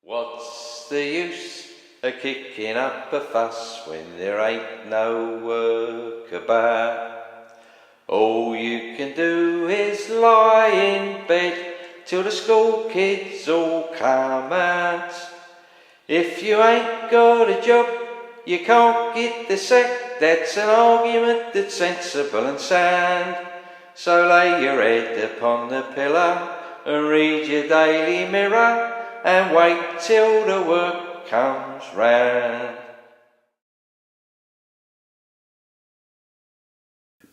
What's the use of kicking up a fuss when there ain't no work about? All you can do is lie in bed till the school kids all come out. If you ain't got a job, you can't get the sack. That's an argument that's sensible and sound. So lay your head upon the pillow and read your Daily Mirror and wait till the work comes round.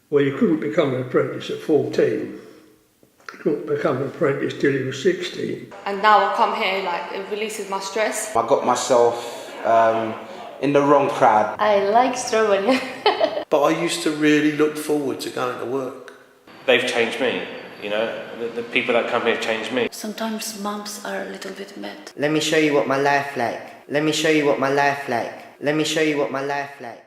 Well, you couldn't become an apprentice at 14. You couldn't become an apprentice till you were 16. And now I come here, it releases my stress. I got myself in the wrong crowd. I like strawberry. But I used to really look forward to going to work. They've changed me, the people that come here changed me. Sometimes mums are a little bit mad. Let me show you what my life like. Let me show you what my life like. Let me show you what my life like.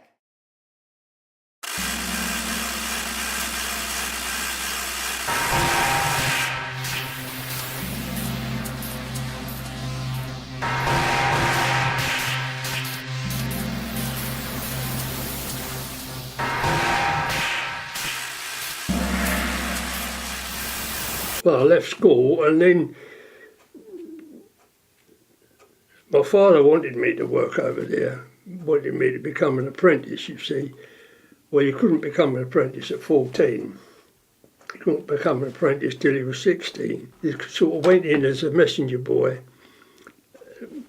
Well, I left school and then my father wanted me to work over there, wanted me to become an apprentice, you see. Well, you couldn't become an apprentice at 14. You couldn't become an apprentice till you were 16. You sort of went in as a messenger boy.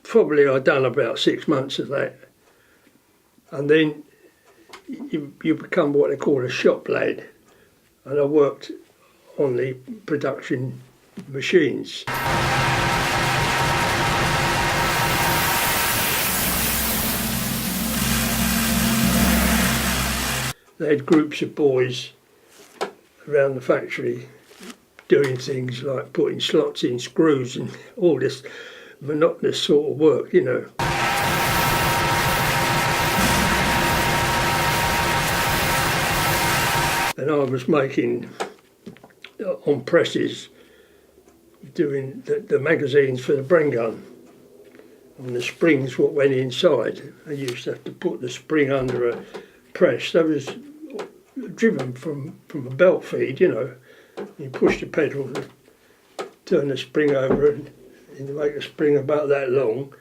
Probably I'd done about 6 months of that. And then you become what they call a shop lad. And I worked on the production machines. They had groups of boys around the factory doing things like putting slots in screws and all this monotonous sort of work, And I was making, on presses, doing the magazines for the Bren gun. And the springs what went inside. I used to have to put the spring under a press. That was driven from a belt feed, You push the pedal, turn the spring over and you make the spring about that long.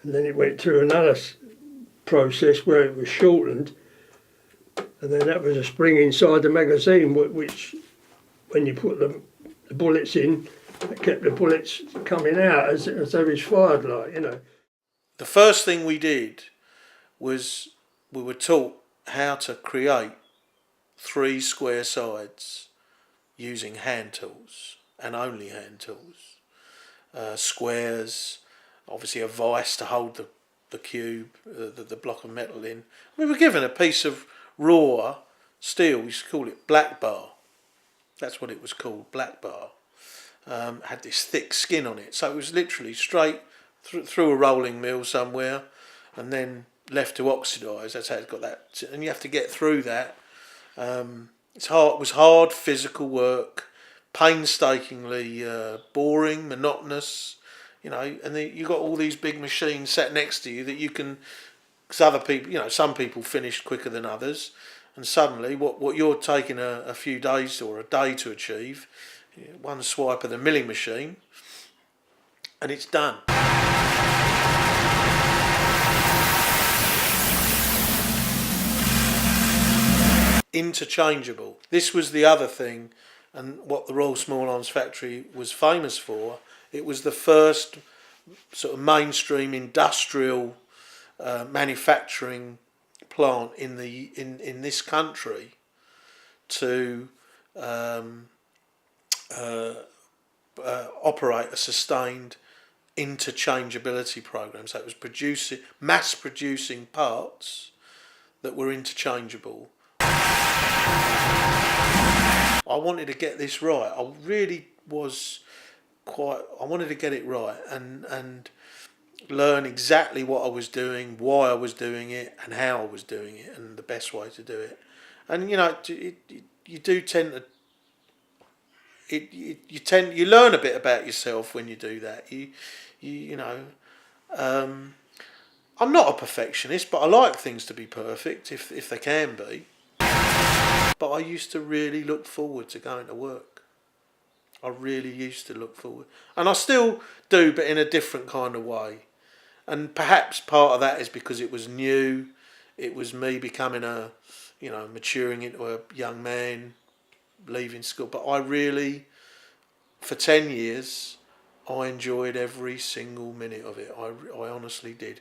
And then it went through another process where it was shortened. And then that was a spring inside the magazine, which, when you put the bullets in, it kept the bullets coming out as they was fired, The first thing we did was we were taught how to create 3 square sides using hand tools and only hand tools. Squares, obviously a vice to hold the cube, the block of metal in. We were given a piece of raw steel, we used to call it black bar. That's what it was called, black bar. Had this thick skin on it, so it was literally straight through a rolling mill somewhere and then left to oxidise. That's how it's got that, and you have to get through that. It was hard physical work, painstakingly boring, monotonous, and then you got all these big machines sat next to you that you can, because other people, some people finish quicker than others, and suddenly what you're taking a few days or a day to achieve, one swipe of the milling machine and it's done. Interchangeable. This was the other thing, and what the Royal Small Arms Factory was famous for. It was the first sort of mainstream industrial manufacturing plant in this country to operate a sustained interchangeability program. So it was mass producing parts that were interchangeable. I wanted to get this right. I really was I wanted to get it right and learn exactly what I was doing, why I was doing it, and how I was doing it, and the best way to do it. And you do tend to you learn a bit about yourself when you do that. You know, I'm not a perfectionist, but I like things to be perfect if they can be. But I used to really look forward to going to work. I really used to look forward, and I still do, but in a different kind of way. And perhaps part of that is because it was new. It was me becoming maturing into a young man, leaving school. But I really, for 10 years, I enjoyed every single minute of it. I honestly did.